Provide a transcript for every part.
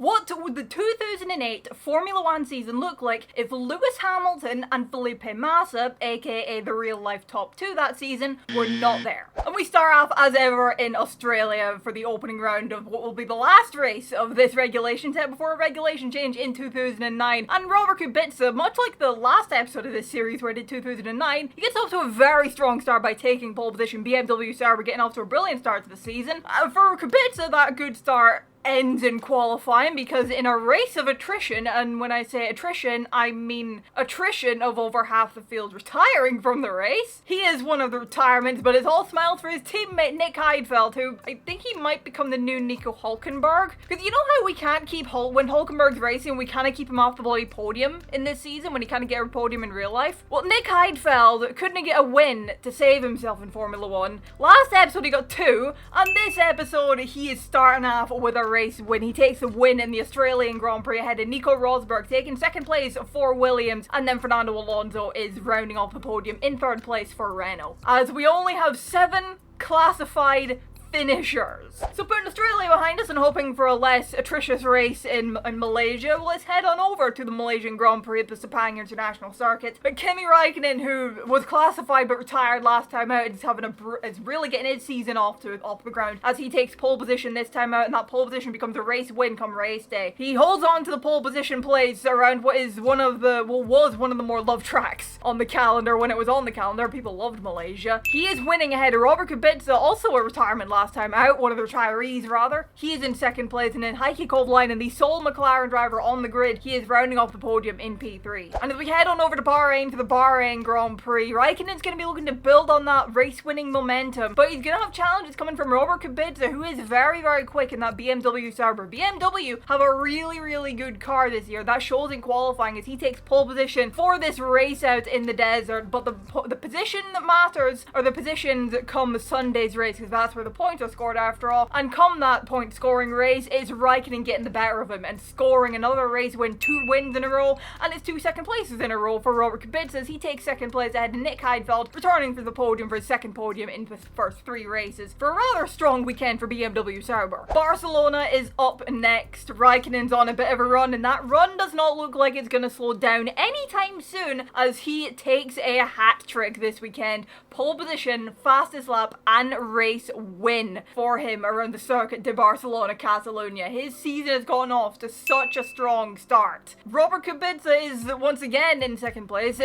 what would the 2008 Formula One season look like if Lewis Hamilton and Felipe Massa, aka the real life top two that season, were not there? And we start off as ever in Australia for the opening round of what will be the last race of this regulation set before a regulation change in 2009. And Robert Kubica, much like the last episode of this series where I did 2009, he gets off to a very strong start by taking pole position. BMW Sauber getting off to a brilliant start to the season. For Kubica, that good start ends in qualifying because in a race of attrition, and when I say attrition, I mean attrition of over half the field retiring from the race. He is one of the retirements, but it's all smiles for his teammate Nick Heidfeld, who I think he might become the new Nico Hülkenberg. Because you know how we can't keep when Hülkenberg's racing, we kind of keep him off the bloody podium in this season when he kind of get a podium in real life? Well, Nick Heidfeld couldn't get a win to save himself in Formula One. Last episode he got 2, and this episode he is starting off with a race when he takes a win in the Australian Grand Prix ahead of Nico Rosberg, taking second place for Williams, and then Fernando Alonso is rounding off the podium in third place for Renault. As we only have 7 classified finishers. So putting Australia behind us and hoping for a less atrocious race in Malaysia, let's head on over to the Malaysian Grand Prix at the Sepang International Circuit. But Kimi Räikkönen, who was classified but retired last time out, is really getting his season off the ground as he takes pole position this time out, and that pole position becomes a race win come race day. He holds on to the pole position place around what is was one of the more loved tracks on the calendar when it was on the calendar. People loved Malaysia. He is winning ahead of Robert Kubica, also a retirement last time out, one of the retirees rather. He is in second place, and then Heikki Kovalainen, the sole McLaren driver on the grid, he is rounding off the podium in P3. And as we head on over to Bahrain for the Bahrain Grand Prix, Räikkönen's going to be looking to build on that race-winning momentum, but he's going to have challenges coming from Robert Kubica, who is very, very quick in that BMW Sauber. BMW have a really, really good car this year. That shows in qualifying as he takes pole position for this race out in the desert, but the position that matters are the positions that come Sunday's race, because that's where the points are scored after all. And come that point scoring race, is Räikkönen getting the better of him and scoring another race win, 2 wins in a row, and it's 2 second places in a row for Robert Kubica as he takes second place ahead of Nick Heidfeld, returning for the podium for his second podium in the first 3 races for a rather strong weekend for BMW Sauber. Barcelona is up next. Räikkönen's on a bit of a run, and that run does not look like it's going to slow down anytime soon as he takes a hat trick this weekend. Pole position, fastest lap, and race win for him around the Circuit de Barcelona, Catalunya. His season has gone off to such a strong start. Robert Kubica is once again in second place.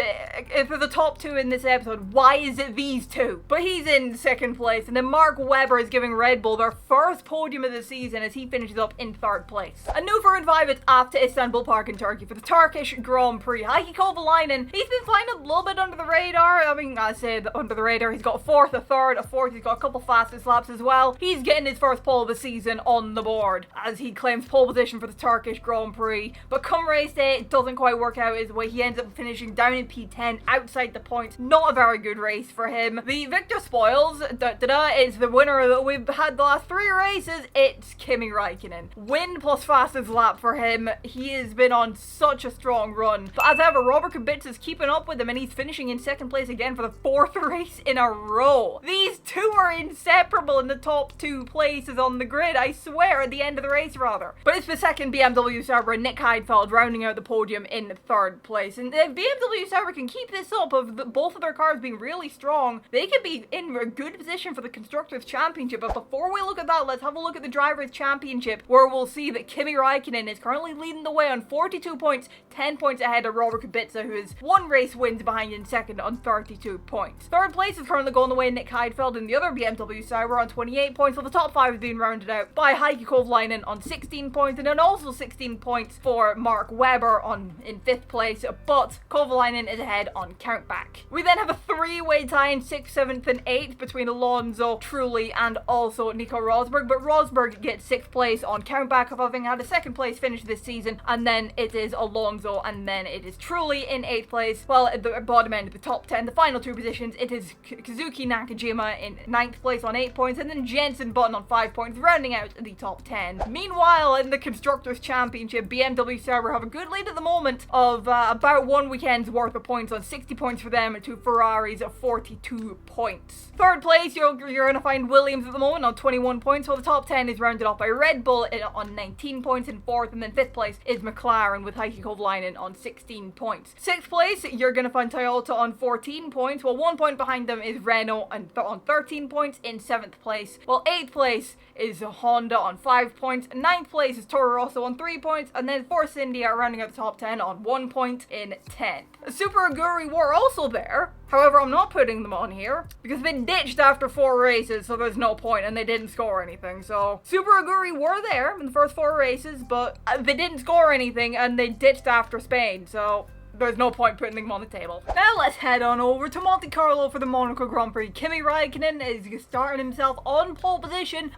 For the top 2 in this episode, why is it these 2? But he's in second place, and then Mark Webber is giving Red Bull their first podium of the season as he finishes up in third place. And new for Five, it's off to Istanbul Park in Turkey for the Turkish Grand Prix. Heikki Kovalainen, he's been flying a little bit under the radar. I mean, I say under the radar. He's got a 4th, a 3rd, a 4th. He's got a couple fastest laps as well. He's getting his first pole of the season on the board as he claims pole position for the Turkish Grand Prix. But come race day, it doesn't quite work out his way. He ends up finishing down in P10, outside the points. Not a very good race for him. The Victor Spoils, is the winner that we've had the last 3 races. It's Kimi Räikkönen. Win plus fastest lap for him. He has been on such a strong run. But as ever, Robert Kubica is keeping up with him, and he's finishing in second place again for the 4th race in a row. These 2 are inseparable in the top 2 places on the grid, I swear, at the end of the race rather. But it's the second BMW Sauber and Nick Heidfeld rounding out the podium in 3rd place. And if BMW Sauber can keep this up of both of their cars being really strong, they could be in a good position for the Constructors' Championship. But before we look at that, let's have a look at the Drivers' Championship, where we'll see that Kimi Räikkönen is currently leading the way on 42 points, 10 points ahead of Robert Kubica, who is 1 race wins behind in second on 32 points. 3rd place is currently going the way of Nick Heidfeld and the other BMW Sauber on 28 points, while the top 5 is being rounded out by Heikki Kovalainen on 16 points, and then also 16 points for Mark Webber in 5th place, but Kovalainen is ahead on countback. We then have a 3-way tie in 6th, 7th, and 8th between Alonso, Trulli, and also Nico Rosberg, but Rosberg gets 6th place on countback of having had a 2nd place finish this season, and then it is Alonso, and then it is Trulli in 8th place, while at the bottom end of the top 10, the final 2 positions, it is Kazuki Nakajima in 9th place on 8 points, and and then Jensen Button on 5 points, rounding out the top 10. Meanwhile, in the Constructors' Championship, BMW Sauber have a good lead at the moment of about 1 weekend's worth of points, on 60 points for them to Ferrari's 42 points. Third place, you're going to find Williams at the moment on 21 points, while the top 10 is rounded off by Red Bull on 19 points in 4th, and then 5th place is McLaren with Heikki Kovalainen on 16 points. 6th place, you're going to find Toyota on 14 points, while 1 point behind them is Renault on 13 points in 7th place, while 8th place is Honda on 5 points, 9th place is Toro Rosso on 3 points, and then Force India rounding out the top 10 on 1 point in 10th. Super Aguri were also there. However, I'm not putting them on here because they ditched after 4 races, so there's no point, and they didn't score anything. So Super Aguri were there in the first 4 races, but they didn't score anything, and they ditched after Spain. So there's no point putting them on the table. Now let's head on over to Monte Carlo for the Monaco Grand Prix. Kimi Raikkonen is starting himself on pole position,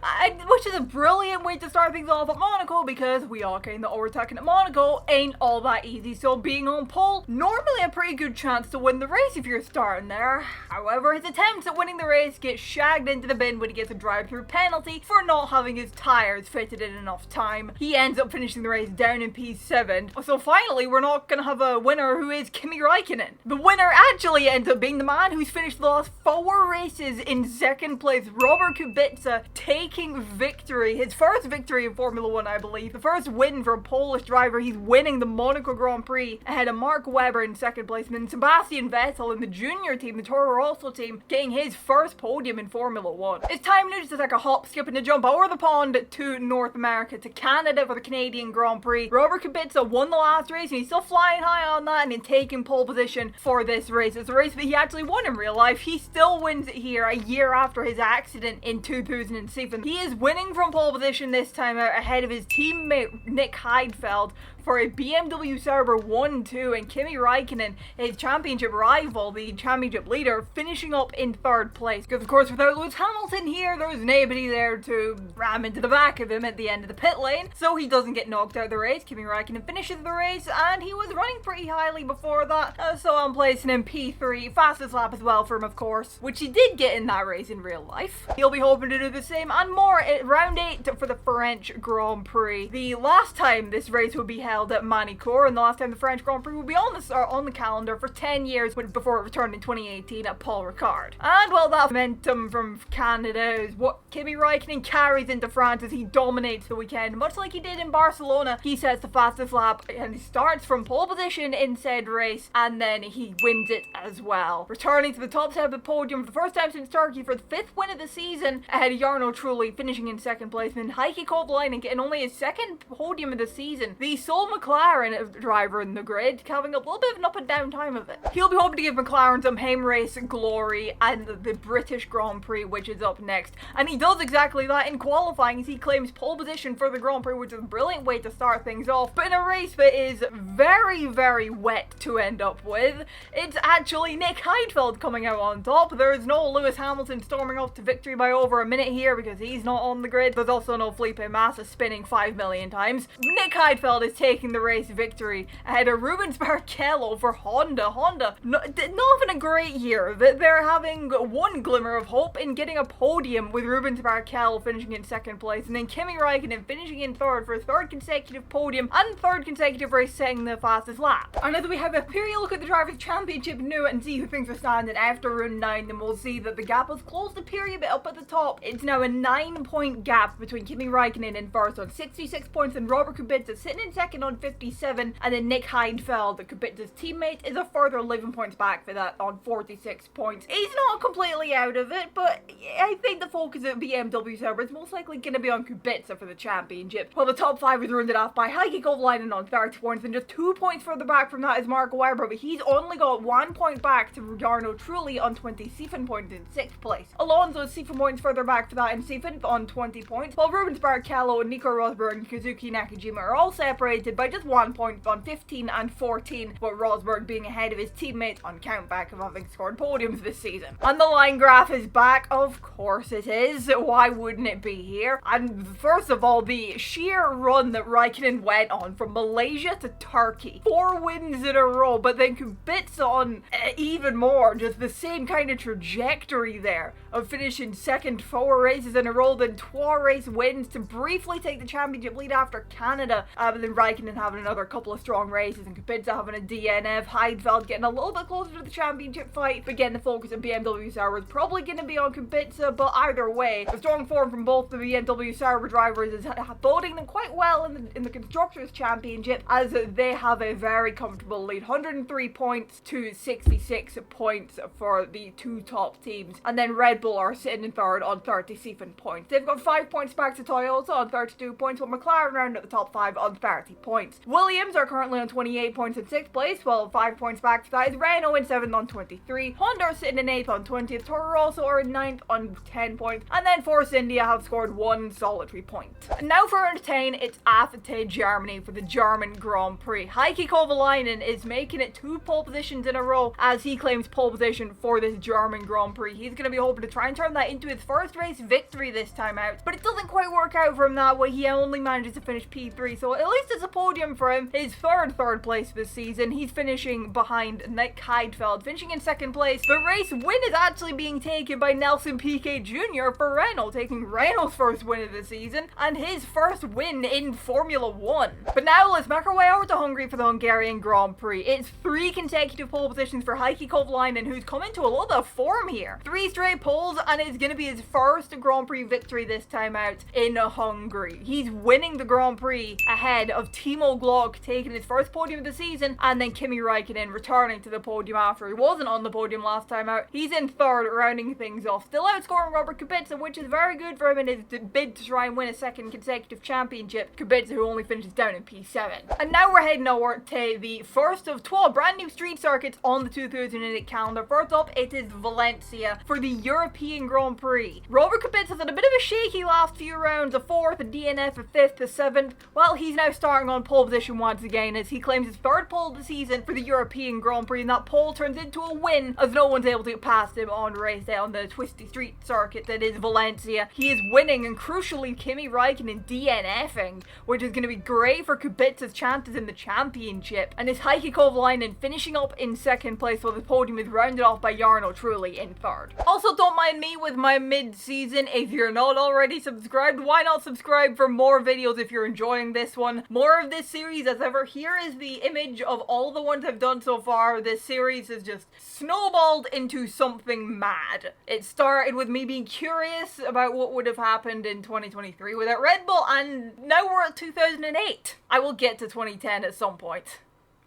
which is a brilliant way to start things off at Monaco, because we all came that overtaking at Monaco ain't all that easy. So being on pole, normally a pretty good chance to win the race if you're starting there. However, his attempts at winning the race get shagged into the bin when he gets a drive-through penalty for not having his tyres fitted in enough time. He ends up finishing the race down in P7. So finally, we're not going to have a winner who is Kimi Raikkonen. The winner actually ends up being the man who's finished the last 4 races in 2nd place, Robert Kubica, taking victory. His first victory in Formula 1, I believe. The first win for a Polish driver. He's winning the Monaco Grand Prix ahead of Mark Webber in 2nd place, and then Sebastian Vettel in the junior team, the Toro Rosso team, getting his first podium in Formula 1. It's time now to take a hop, skip, and a jump over the pond to North America, to Canada for the Canadian Grand Prix. Robert Kubica won the last race, and he's still flying high on that, and taking pole position for this race. It's a race that he actually won in real life. He still wins it here a year after his accident in 2007. He is winning from pole position this time out ahead of his teammate Nick Heidfeld for a BMW Sauber 1-2, and Kimi Raikkonen, his championship rival, the championship leader, finishing up in 3rd place. Because of course, without Lewis Hamilton here, there was nobody there to ram into the back of him at the end of the pit lane, so he doesn't get knocked out of the race. Kimi Raikkonen finishes the race, and he was running pretty highly before that, so I'm placing him P3, fastest lap as well for him, of course, which he did get in that race in real life. He'll be hoping to do the same and more at round 8 for the French Grand Prix. The last time this race would be held at Monaco, and the last time the French Grand Prix will be on the calendar for 10 years before it returned in 2018 at Paul Ricard. And well, that momentum from Canada is what Kimi Raikkonen carries into France as he dominates the weekend. Much like he did in Barcelona, he sets the fastest lap and he starts from pole position in said race, and then he wins it as well. Returning to the top 10 of the podium for the first time since Turkey for the 5th win of the season, ahead of Jarno Trulli finishing in 2nd place, and Heikki Kovalainen getting only his 2nd podium of the season. The sole McLaren driver in the grid, having a little bit of an up and down time of it. He'll be hoping to give McLaren some home race glory and the British Grand Prix, which is up next. And he does exactly that in qualifying as he claims pole position for the Grand Prix, which is a brilliant way to start things off. But in a race that is very, very wet to end up with, it's actually Nick Heidfeld coming out on top. There is no Lewis Hamilton storming off to victory by over a minute here because he's not on the grid. There's also no Felipe Massa spinning 5 million times. Nick Heidfeld is taking the race victory ahead of Rubens Barrichello for Honda. Honda not having a great year. They're having one glimmer of hope in getting a podium with Rubens Barrichello finishing in 2nd place, and then Kimi Raikkonen finishing in 3rd for his 3rd consecutive podium and 3rd consecutive race setting the fastest lap. And as we have a period look at the Drivers' Championship now and see who things are standing after round 9, then we'll see that the gap has closed a period bit up at the top. It's now a 9-point gap between Kimi Raikkonen in 1st on 66 points and Robert Kubica sitting in 2nd on 57, and then Nick Heidfeld, Kubica's teammate, is a further 11 points back for that on 46 points. He's not completely out of it, but I think the focus at BMW Sauber is most likely going to be on Kubica for the championship. While the top 5 is rounded off by Heikki Kovalainen on 30 points, and just 2 points further back from that is Mark Webber, but he's only got 1 point back to Jarno Trulli on 27 points in 6th place. Alonso's 7 points further back for that in 7th on 20 points, while Rubens Barrichello and Nico Rosberg and Kazuki Nakajima are all separated by just 1 point on 15 and 14, but Rosberg being ahead of his teammate on countback of having scored podiums this season. And the line graph is back, of course it is. Why wouldn't it be here? And first of all, the sheer run that Raikkonen went on from Malaysia to Turkey. 4 wins in a row, but then Kubica on even more, just the same kind of trajectory there. of finishing second 4 races in a row, then 2 race wins to briefly take the championship lead after Canada. But then Raikkonen having another couple of strong races and Kubica having a DNF. Heidfeld getting a little bit closer to the championship fight. But again, the focus of BMW Sauber is probably going to be on Kubica, but either way, the strong form from both the BMW Sauber drivers is boding them quite well in the Constructors' Championship, as they have a very comfortable lead. 103 points to 66 points for the 2 top teams. And then Red Bull are sitting in third on 37 points. They've got 5 points back to Toyota on 32 points, while McLaren round at the top 5 on 30 points. Williams are currently on 28 points in 6th place, while 5 points back to that is Renault in 7th on 23. Honda are sitting in 8th on 20th. Toro Rosso are in 9th on 10 points. And then Force India have scored 1 solitary point. And now for R10, it's R10 Germany for the German Grand Prix. Heikki Kovalainen is making it 2 pole positions in a row as he claims pole position for this German Grand Prix. He's going to be hoping to try and turn that into his first race victory this time out, but it doesn't quite work out for him that way. He only manages to finish P3, so at least it's a podium for him. His third place this season. He's finishing behind Nick Heidfeld, finishing in 2nd place. The race win is actually being taken by Nelson Piquet Jr. for Renault, taking Renault's first win of the season and his first win in Formula 1. But now let's make our way over to Hungary for the Hungarian Grand Prix. It's 3 consecutive pole positions for Heikki Kovalainen, who's come into a little bit of form here. 3 straight poles, and it's going to be his first Grand Prix victory this time out in Hungary. He's winning the Grand Prix ahead of Timo Glock taking his first podium of the season, and then Kimi Raikkonen returning to the podium after he wasn't on the podium last time out. He's in 3rd, rounding things off, still outscoring Robert Kubica, which is very good for him in his bid to try and win a 2nd consecutive championship. Kubica, who only finishes down in P7. And now we're heading over to the first of 12 brand new street circuits on the 2008 calendar. First up, it is Valencia for the European Grand Prix. Robert Kubica's had a bit of a shaky last few rounds, a 4th, a DNF, a 5th, a 7th. Well, he's now starting on pole position once again as he claims his 3rd pole of the season for the European Grand Prix, and that pole turns into a win as no one's able to get past him on race day on the twisty street circuit that is Valencia. He is winning, and crucially Kimi Raikkonen DNFing, which is going to be great for Kubica's chances in the championship. And it's Heikki Kovalainen finishing up in 2nd place, while the podium is rounded off by Jarno Trulli in 3rd. Also, don't mind me with my mid-season. If you're not already subscribed, why not subscribe for more videos if you're enjoying this one? More of this series as ever. Here is the image of all the ones I've done so far. This series has just snowballed into something mad. It started with me being curious about what would have happened in 2023 without Red Bull, and now we're at 2008. I will get to 2010 at some point.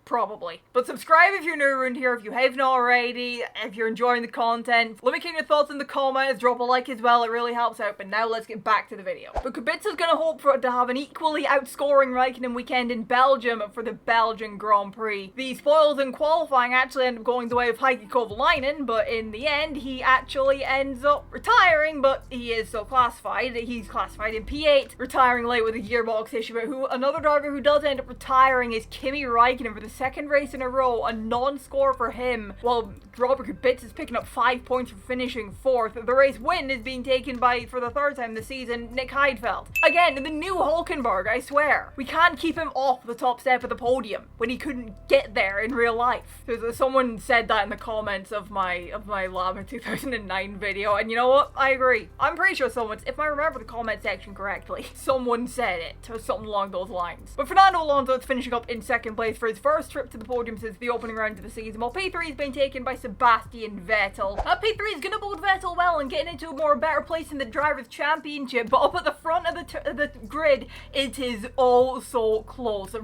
Probably. But subscribe if you're new around here, if you haven't already, if you're enjoying the content. Let me know your thoughts in the comments, drop a like as well, it really helps out. But now let's get back to the video. But Kubica's gonna hope to have an equally outscoring Raikkonen weekend in Belgium for the Belgian Grand Prix. The spoils in qualifying actually end up going the way of Heikki Kovalainen, but in the end he actually ends up retiring, but he is still classified. He's classified in P8, retiring late with a gearbox issue. But another driver who does end up retiring is Kimi Raikkonen for the 2nd race in a row, a non-score for him, while Robert Kubica is picking up 5 points for finishing 4th. The race win is being taken by, for the 3rd time this season, Nick Heidfeld. Again, the new Hulkenberg, I swear. We can't keep him off the top step of the podium when he couldn't get there in real life. Someone said that in the comments of my Lava 2009 video, and you know what? I agree. I'm pretty sure if I remember the comment section correctly, someone said it, or something along those lines. But Fernando Alonso is finishing up in 2nd place for his first trip to the podium since the opening round of the season, while P3 has been taken by Sebastian Vettel. P3 is going to bode Vettel well and getting into a better place in the Drivers' Championship, but up at the front of the grid, it is all so close.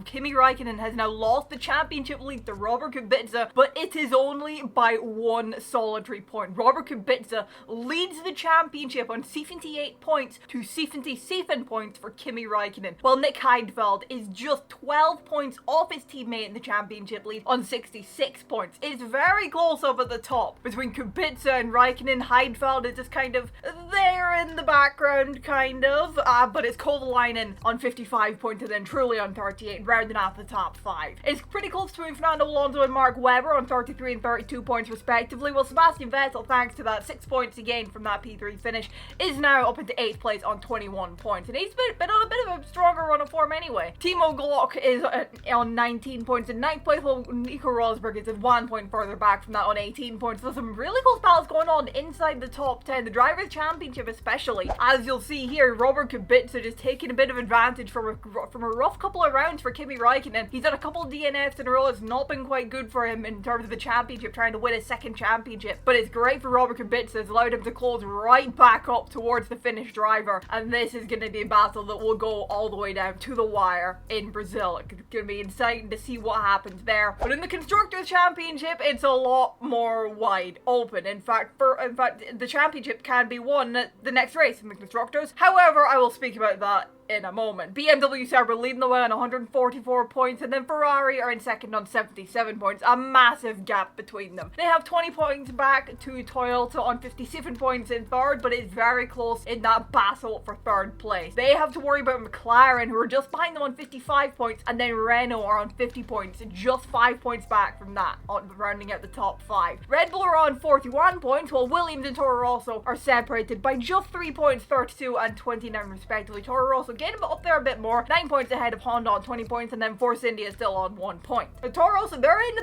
Kimi Raikkonen has now lost the championship lead to Robert Kubica, but it is only by 1 solitary point. Robert Kubica leads the championship on 78 points to 77 points for Kimi Raikkonen, while Nick Heidfeld is just 12 points off his teammate in the championship lead on 66 points. It's very close up at the top between Kubica and Raikkonen. Heidfeld is just kind of there in the background, kind of, but it's Kovalainen on 55 points and then Trulli on 38, rounding off the top 5. It's pretty close between Fernando Alonso and Mark Webber on 33 and 32 points respectively, while Sebastian Vettel, thanks to that 6 points he gained from that P3 finish, is now up into 8th place on 21 points, and he's been on a bit of a stronger run of form anyway. Timo Glock is on 19 points in 9th place, while Nico Rosberg is 1 point further back from that on 18 points. There's some really close battles going on inside the top 10, the Drivers' Championship especially. As you'll see here, Robert Kubica just taking a bit of advantage from a rough couple of rounds for Kimi Raikkonen. He's had a couple of DNFs in a row. It's not been quite good for him in terms of the championship, trying to win his second championship. But it's great for Robert Kubica. It's allowed him to close right back up towards the Finnish driver. And this is going to be a battle that will go all the way down to the wire in Brazil. It's going to be exciting to see what happens there. But in the Constructors' Championship, it's a lot more wide open. In fact, the championship can be won at the next race in the Constructors. However, I will speak about that in a moment. BMW Sauber leading the way on 144 points, and then Ferrari are in second on 77 points. A massive gap between them. They have 20 points back to Toyota on 57 points in third, but it's very close in that battle for third place. They have to worry about McLaren, who are just behind them on 55 points, and then Renault are on 50 points, just 5 points back from that, rounding out the top 5. Red Bull are on 41 points, while Williams and Toro Rosso are separated by just 3 points, 32 and 29 respectively. Toro Rosso getting up there a bit more, 9 points ahead of Honda on 20 points, and then Force India still on 1 point. The Toro Rosso, they're in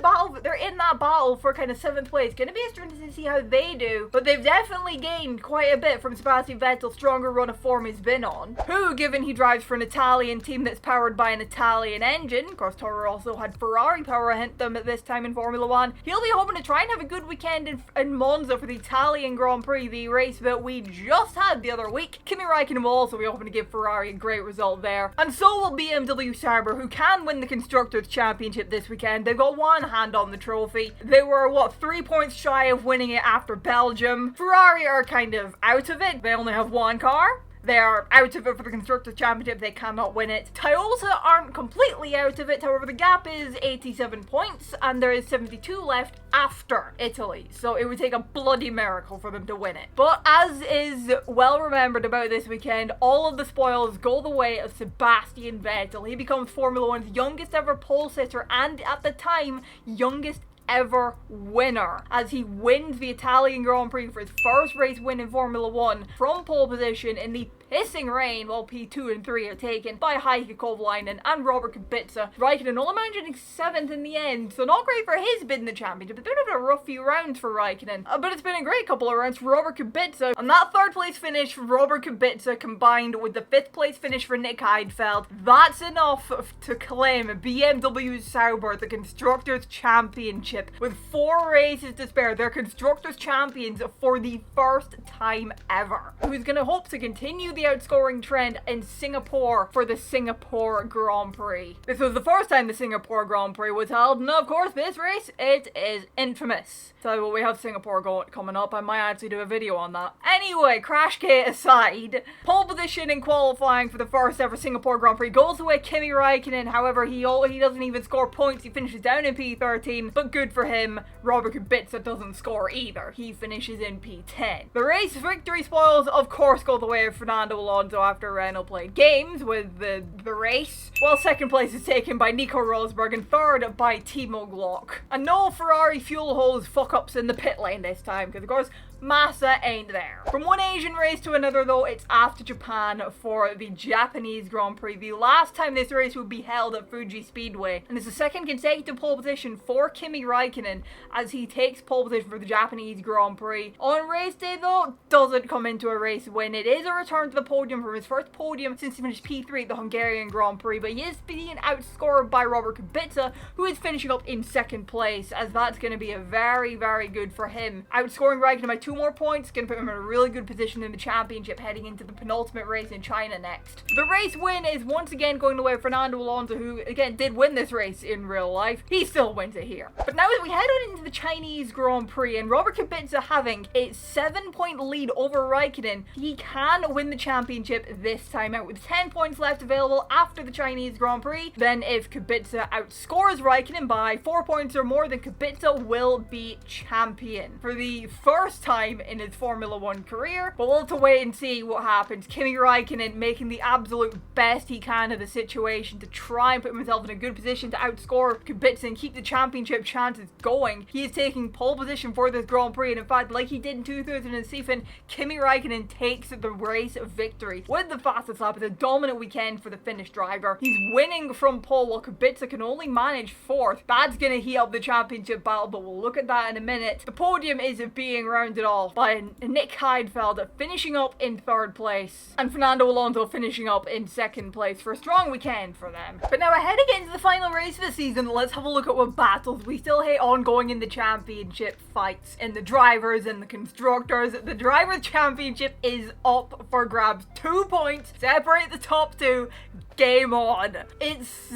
that battle for kind of 7th place. Gonna be interesting to see how they do, but they've definitely gained quite a bit from Sebastian Vettel's stronger run of form he's been on, who, given he drives for an Italian team that's powered by an Italian engine, of course Toro Rosso had Ferrari power hint them at this time in Formula 1, he'll be hoping to try and have a good weekend in Monza for the Italian Grand Prix, the race that we just had the other week. Kimi Raikkonen will also be hoping to give Ferrari a great result there, and so will BMW Sauber, who can win the Constructors' Championship this weekend. They've got one hand on the trophy. They were, 3 points shy of winning it after Belgium. Ferrari are kind of out of it. They only have one car. They are out of it for the Constructors' Championship. They cannot win it. Toyota aren't completely out of it. However, the gap is 87 points, and there is 72 left after Italy. So it would take a bloody miracle for them to win it. But as is well remembered about this weekend, all of the spoils go the way of Sebastian Vettel. He becomes Formula 1's youngest ever pole sitter, and at the time, youngest ever winner, as he wins the Italian Grand Prix for his first race win in Formula 1 from pole position in the pissing rain, while P2 and 3 are taken by Heikki Kovalainen and Robert Kubica. Raikkonen only managing 7th in the end, so not great for his bid in the championship. It's been a rough few rounds for Raikkonen, but it's been a great couple of rounds for Robert Kubica. And that 3rd place finish for Robert Kubica, combined with the 5th place finish for Nick Heidfeld, that's enough to claim BMW Sauber the Constructors' Championship. With 4 races to spare, they're Constructors' Champions for the first time ever. Who's going to hope to continue the outscoring trend in Singapore for the Singapore Grand Prix. This was the first time the Singapore Grand Prix was held, and of course this race, it is infamous. So we have Singapore coming up. I might actually do a video on that. Anyway, Crashgate aside, pole position in qualifying for the first ever Singapore Grand Prix goes away Kimi Raikkonen. However, he doesn't even score points. He finishes down in P13, but good for him. Robert Kubica doesn't score either. He finishes in P10. The race victory spoils, of course, go the way of Fernando Alonso after Renault played games with the race, while 2nd place is taken by Nico Rosberg and 3rd by Timo Glock. And no Ferrari fuel hose fuck-ups in the pit lane this time, because of course MASSA ain't there. From one Asian race to another though, it's after Japan for the Japanese Grand Prix. The last time this race would be held at Fuji Speedway, and it's the 2nd consecutive pole position for Kimi Raikkonen as he takes pole position for the Japanese Grand Prix. On race day though, doesn't come into a race win. It is a return to the podium from his first podium since he finished P3 at the Hungarian Grand Prix, but he is being outscored by Robert Kubica, who is finishing up in 2nd place, as that's going to be a very, very good for him. Outscoring Raikkonen by 2 more points, going to put him in a really good position in the championship heading into the penultimate race in China next. The race win is once again going the way of Fernando Alonso, who again did win this race in real life. He still wins it here. But now as we head on into the Chinese Grand Prix, and Robert Kubica having a 7-point lead over Raikkonen, he can win the championship this time out with 10 points left available after the Chinese Grand Prix. Then if Kubica outscores Raikkonen by 4 points or more, then Kubica will be champion for the first time time in his Formula 1 career. But we'll have to wait and see what happens. Kimi Räikkönen making the absolute best he can of the situation to try and put himself in a good position to outscore Kubica and keep the championship chances going. He is taking pole position for this Grand Prix, and in fact, like he did in 2007, Kimi Räikkönen takes the race victory with the fastest lap. It's a dominant weekend for the Finnish driver. He's winning from pole while Kubica can only manage 4th. That's going to heat up the championship battle, but we'll look at that in a minute. The podium is being rounded off by Nick Heidfeld finishing up in 3rd place and Fernando Alonso finishing up in 2nd place for a strong weekend for them. But now heading into the final race of the season, let's have a look at what battles we still hate ongoing in the championship fights in the drivers and the constructors. The driver championship is up for grabs. 2 points separate the top 2. Game on. It's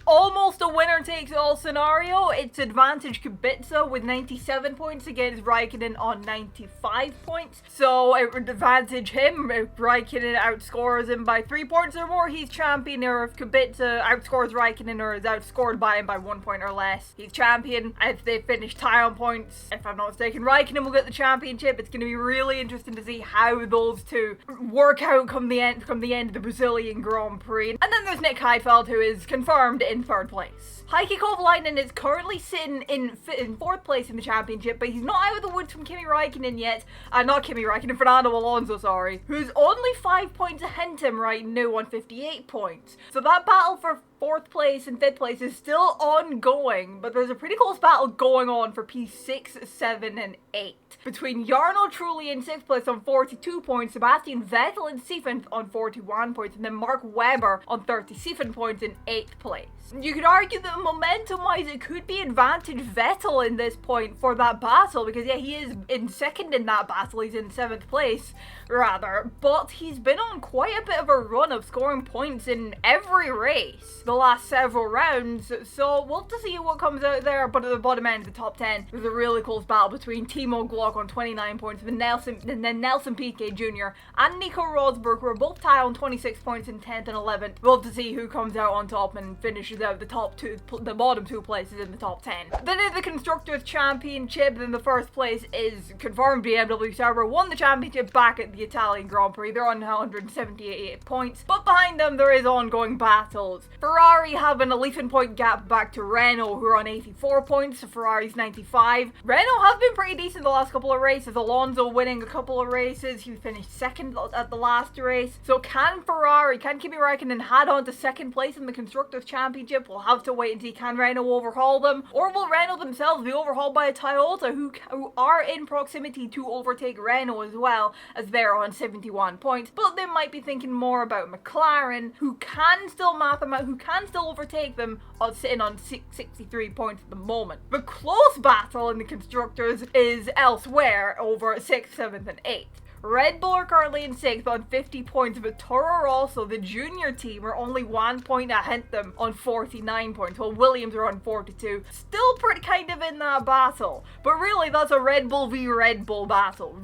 almost a winner takes all scenario. It's advantage Kubica with 97 points against Räikkönen on 95 points. So it would advantage him. If Räikkönen outscores him by 3 points or more, he's champion. Or if Kubica outscores Räikkönen or is outscored by him by 1 point or less, he's champion. If they finish tie on points, if I'm not mistaken, Räikkönen will get the championship. It's going to be really interesting to see how those two work out come the end of the Brazilian Grand Prix. And then there's Nick Heidfeld, who is confirmed in 3rd place. Heikki Kovalainen is currently sitting in 4th place in the championship, but he's not out of the woods from Kimi Räikkönen yet. Fernando Alonso, sorry, who's only 5 points ahead of him right now on 58 points. So that battle for 4th place and 5th place is still ongoing, but there's a pretty close battle going on for P6, 7, and 8. Between Jarno Trulli in 6th place on 42 points, Sebastian Vettel in 7th on 41 points, and then Mark Webber on 37 points in 8th place. You could argue that momentum-wise it could be advantage Vettel in this point for that battle, because yeah, he is in 2nd in that battle, he's in 7th place rather, but he's been on quite a bit of a run of scoring points in every race the last several rounds, so we'll have to see what comes out there. But at the bottom end of the top 10, there's a really close battle between Timo Glock on 29 points, and then Nelson Piquet Jr. and Nico Rosberg, who are both tied on 26 points in 10th and 11th. We'll have to see who comes out on top and finishes out the bottom 2 places in the top 10. Then in the Constructors' Championship, then the 1st place is confirmed. BMW Sauber won the championship back at the Italian Grand Prix. They're on 178 points, but behind them there is ongoing battles. Ferrari have an 11 point gap back to Renault, who are on 84 points. So Ferrari's 95. Renault have been pretty decent the last couple of races. Alonso winning a couple of races. He finished 2nd at the last race. So can Kimi Räikkönen head on to 2nd place in the Constructors' Championship? We'll have to wait and see. Can Renault overhaul them? Or will Renault themselves be overhauled by a Toyota, who are in proximity to overtake Renault as well, as they're on 71 points? But they might be thinking more about McLaren, who can still overtake them, sitting on 63 points at the moment. The close battle in the Constructors is elsewhere over 6th, 7th, and 8th. Red Bull are currently in 6th on 50 points, but Toro Rosso, the junior team, are only 1 point ahead of them on 49 points, while Williams are on 42. Still pretty kind of in that battle, but really that's a Red Bull v Red Bull battle.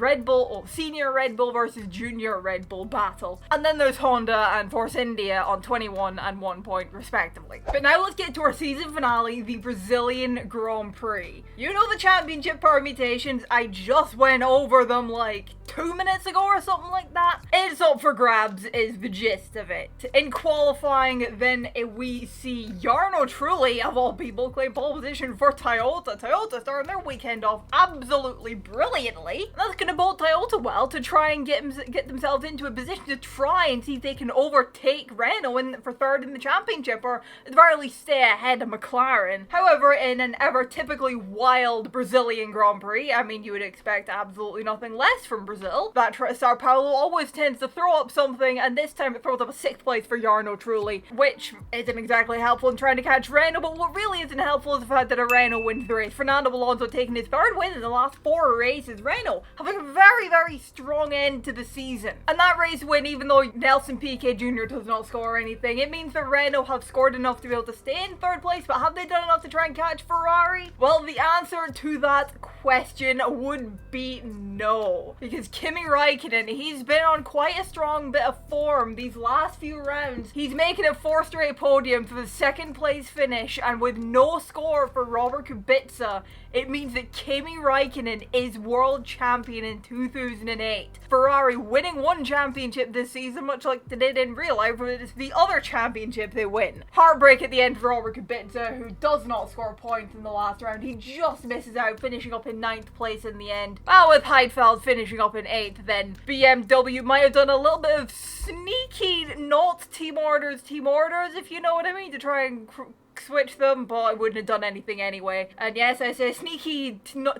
Senior Red Bull versus junior Red Bull battle. And then there's Honda and Force India on 21 and 1 point respectively. But now let's get to our season finale, the Brazilian Grand Prix. You know the championship permutations, I just went over them like 2 minutes ago or something like that. It's up for grabs is the gist of it. In qualifying, then we see Jarno Trulli, of all people, claim pole position for Toyota. Toyota starting their weekend off absolutely brilliantly. That's going to bode Toyota well to try and get themselves into a position to try and see if they can overtake Renault for 3rd in the championship, or at the very least stay ahead of McLaren. However, in an ever typically wild Brazilian Grand Prix, I mean, you would expect absolutely nothing less from Brazil. That Sao Paulo always tends to throw up something, and this time it throws up a 6th place for Jarno Trulli, which isn't exactly helpful in trying to catch Renault. But what really isn't helpful is the fact that a Renault wins the race. Fernando Alonso taking his 3rd win in the last 4 races. Renault having a very, very strong end to the season. And that race win, even though Nelson Piquet Jr. does not score anything, it means that Renault have scored enough to be able to stay in 3rd place, but have they done enough to try and catch Ferrari? Well, the answer to that question would be no, because Kimi Kimi Raikkonen, he's been on quite a strong bit of form these last few rounds. He's making it 4 straight podiums for the 2nd place finish, and with no score for Robert Kubica, it means that Kimi Raikkonen is world champion in 2008. Ferrari winning one championship this season, much like they did in real life, but it's the other championship they win. Heartbreak at the end for Robert Kubica, who does not score points in the last round. He just misses out, finishing up in 9th place in the end. Well, with Heidfeld finishing up in 8th, then BMW might have done a little bit of sneaky not team orders, if you know what I mean, to try and switch them, but I wouldn't have done anything anyway. And yes, I say sneaky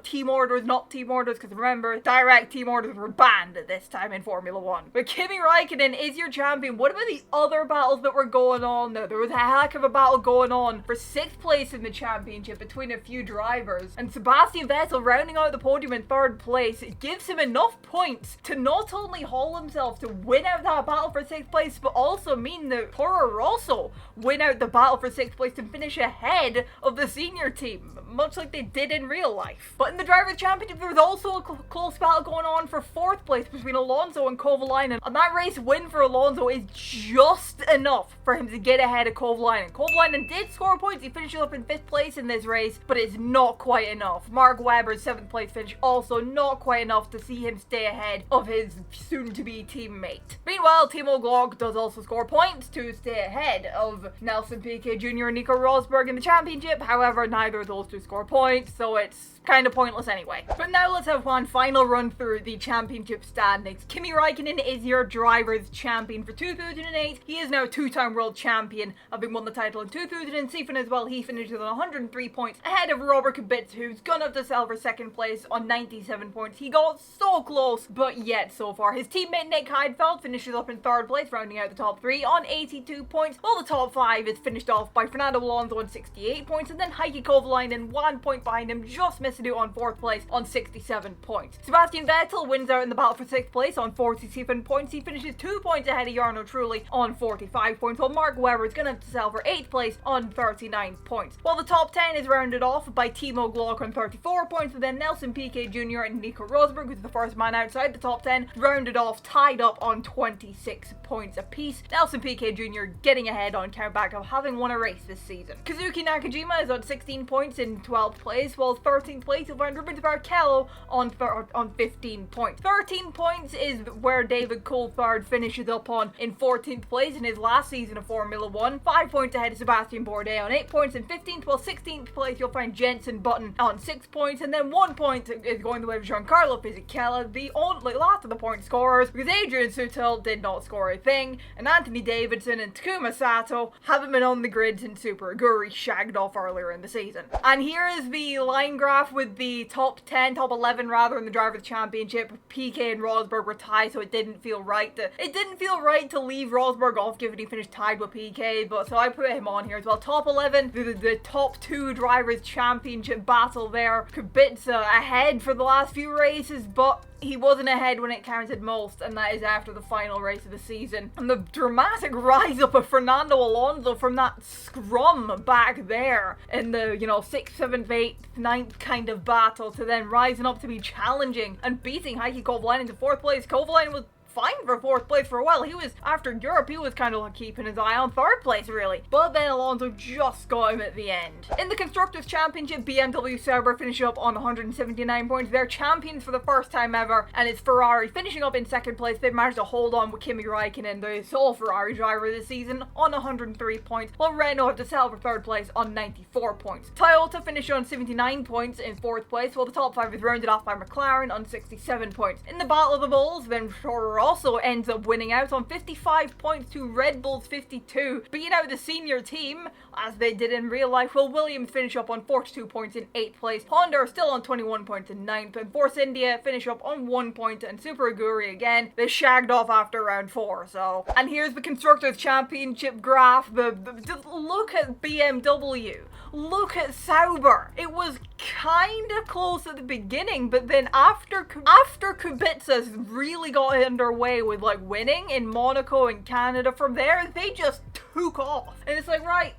team orders, not team orders, because remember, direct team orders were banned at this time in Formula 1. But Kimi Raikkonen is your champion. What about the other battles that were going on though? There was a heck of a battle going on for 6th place in the championship between a few drivers, and Sebastian Vettel rounding out the podium in 3rd place. It gives him enough points to not only haul himself to win out that battle for 6th place, but also mean that Toro Rosso win out the battle for 6th place to finish ahead of the senior team, much like they did in real life. But in the Drivers' Championship, there was also a close battle going on for 4th place between Alonso and Kovalainen, and that race win for Alonso is just enough for him to get ahead of Kovalainen. Kovalainen did score points, he finishes up in 5th place in this race, but it's not quite enough. Mark Webber's 7th place finish also not quite enough to see him stay ahead of his soon-to-be teammate. Meanwhile, Timo Glock does also score points to stay ahead of Nelson Piquet Jr. and Nico Rosberg in the championship. However, neither of those two score points, so it's kind of pointless anyway. But now let's have one final run through the championship standings. Kimi Raikkonen is your driver's champion for 2008. He is now 2-time world champion, having won the title in 2007 as well. He finishes on 103 points ahead of Robert Kubica, who's gonna have to sell for 2nd place on 97 points. He got so close, but yet so far. His teammate Nick Heidfeld finishes up in 3rd place, rounding out the top 3 on 82 points, while the top 5 is finished off by Fernando Alonso on 68 points, and then Heikki Kovalainen 1 point behind him, just missing out on 4th place on 67 points. Sebastian Vettel wins out in the battle for 6th place on 47 points. He finishes 2 points ahead of Jarno Trulli on 45 points, while Mark Webber is going to have to sell for 8th place on 39 points. While the top 10 is rounded off by Timo Glock on 34 points, and then Nelson Piquet Jr. and Nico Rosberg, who's the first man outside the top 10, rounded off, tied up on 26 points apiece. Nelson Piquet Jr. getting ahead on countback of having won a race this season. Kazuki Nakajima is on 16 points in 12th place, while 13th place you'll find Rubens Barrichello on 15 points. 13 points is where David Coulthard finishes up on in 14th place in his last season of Formula 1. 5 points ahead of Sebastian Bourdais on 8 points in 15th, while 16th place you'll find Jenson Button on 6 points, and then 1 point is going the way of Giancarlo Fisichella, the only last of the point scorers, because Adrian Sutil did not score a thing, and Anthony Davidson and Takuma Sato haven't been on the grid since Super Aguri shagged off earlier in the season. And here is the line graph with the top 11 rather, in the Drivers' Championship. Piquet and Rosberg were tied, so it didn't feel right to leave Rosberg off given he finished tied with Piquet, but so I put him on here as well. Top 11, the top 2 Drivers' Championship battle there. Kubica ahead for the last few races, but he wasn't ahead when it counted most, and that is after the final race of the season. And the dramatic rise up of Fernando Alonso from that scrum back there in the, 6th, 7th, 8th, 9th kind of battle, to then rising up to be challenging and beating Heikki Kovalainen to 4th place. Kovalainen was fine for 4th place for a while. He was, after Europe, he was kind of like keeping his eye on 3rd place really, but then Alonso just got him at the end. In the Constructors' Championship, BMW Sauber finishing up on 179 points. They're champions for the first time ever, and it's Ferrari finishing up in 2nd place. They've managed to hold on with Kimi Raikkonen, the sole Ferrari driver this season, on 103 points, while Renault have to sell for 3rd place on 94 points. Toyota finished on 79 points in 4th place, while the top 5 is rounded off by McLaren on 67 points. In the Battle of the Bulls, then Toro also ends up winning out on 55 points to Red Bull's 52, beating out the senior team as they did in real life. Will Williams finish up on 42 points in 8th place. Honda are still on 21 points in 9th, and Force India finish up on 1 point, and Super Aguri again, they shagged off after round 4. So, and here's the Constructors' Championship graph. Look at BMW. Look at Sauber. It was kind of close at the beginning, but then after Kubica really got underway with like winning in Monaco and Canada, from there they just took off. And it's like, right,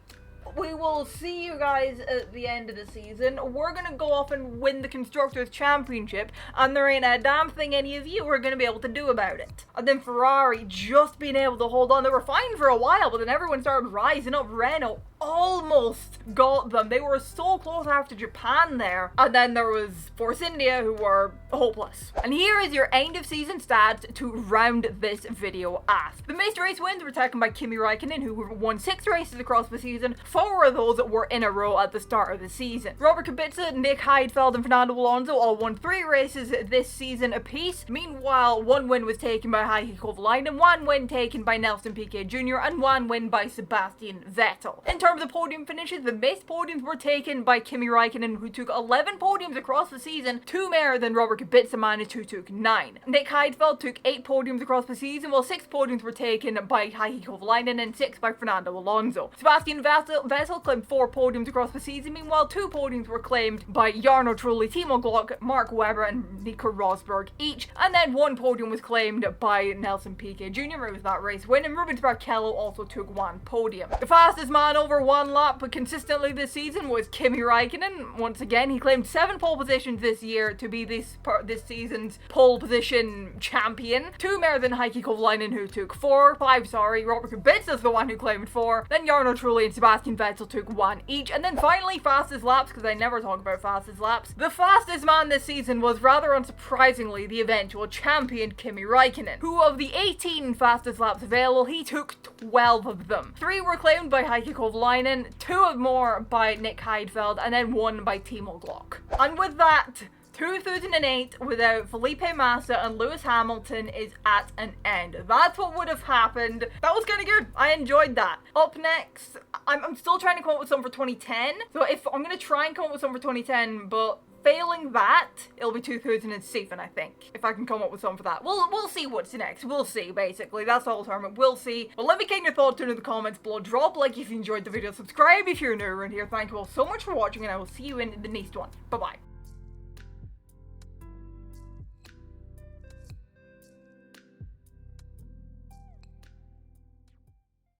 we will see you guys at the end of the season. We're gonna go off and win the Constructors' Championship, and there ain't a damn thing any of you are gonna be able to do about it. And then Ferrari just being able to hold on. They were fine for a while, but then everyone started rising up. Renault almost got them. They were so close after Japan there. And then there was Force India, who were hopeless. And here is your end of season stats to round this video off. The most race wins were taken by Kimi Raikkonen, who won 6 races across the season. 4 of those were in a row at the start of the season. Robert Kubica, Nick Heidfeld and Fernando Alonso all won 3 races this season apiece. Meanwhile, 1 win was taken by Heikki Kovalainen, 1 win taken by Nelson Piquet Jr. and 1 win by Sebastian Vettel. In terms of podium finishes, the most podiums were taken by Kimi Raikkonen, who took 11 podiums across the season, 2 more than Robert Kubica managed, who took 9. Nick Heidfeld took 8 podiums across the season, while 6 podiums were taken by Heikki Kovalainen and 6 by Fernando Alonso. Sebastian Vettel claimed 4 podiums across the season, meanwhile 2 podiums were claimed by Jarno Trulli, Timo Glock, Mark Webber and Nico Rosberg each, and then 1 podium was claimed by Nelson Piquet Jr. It was that race win, and Rubens Barrichello also took 1 podium. The fastest man over 1 lap but consistently this season was Kimi Raikkonen. Once again, he claimed 7 pole positions this year to be this season's pole position champion. 2 more than Heikki Kovalainen, who took 5, Robert Kubica's the one who claimed 4, then Jarno Trulli and Sebastian Vettel took 1 each, and then finally fastest laps, because I never talk about fastest laps. The fastest man this season was, rather unsurprisingly, the eventual champion Kimi Raikkonen, who of the 18 fastest laps available, he took 12 of them. 3 were claimed by Heikki Kovalainen, 2 more by Nick Heidfeld, and then 1 by Timo Glock. And with that, 2008 without Felipe Massa and Lewis Hamilton is at an end. That's what would have happened. That was kind of good. I enjoyed that. Up next, I'm still trying to come up with some for 2010. So if I'm going to try and come up with some for 2010, but failing that, it'll be 2007, I think. If I can come up with something for that. We'll see what's next. We'll see, basically. That's the whole tournament. We'll see. But let me get your thoughts in the comments below. Drop a like if you enjoyed the video. Subscribe if you're new around here. Thank you all so much for watching, and I will see you in the next one. Bye-bye.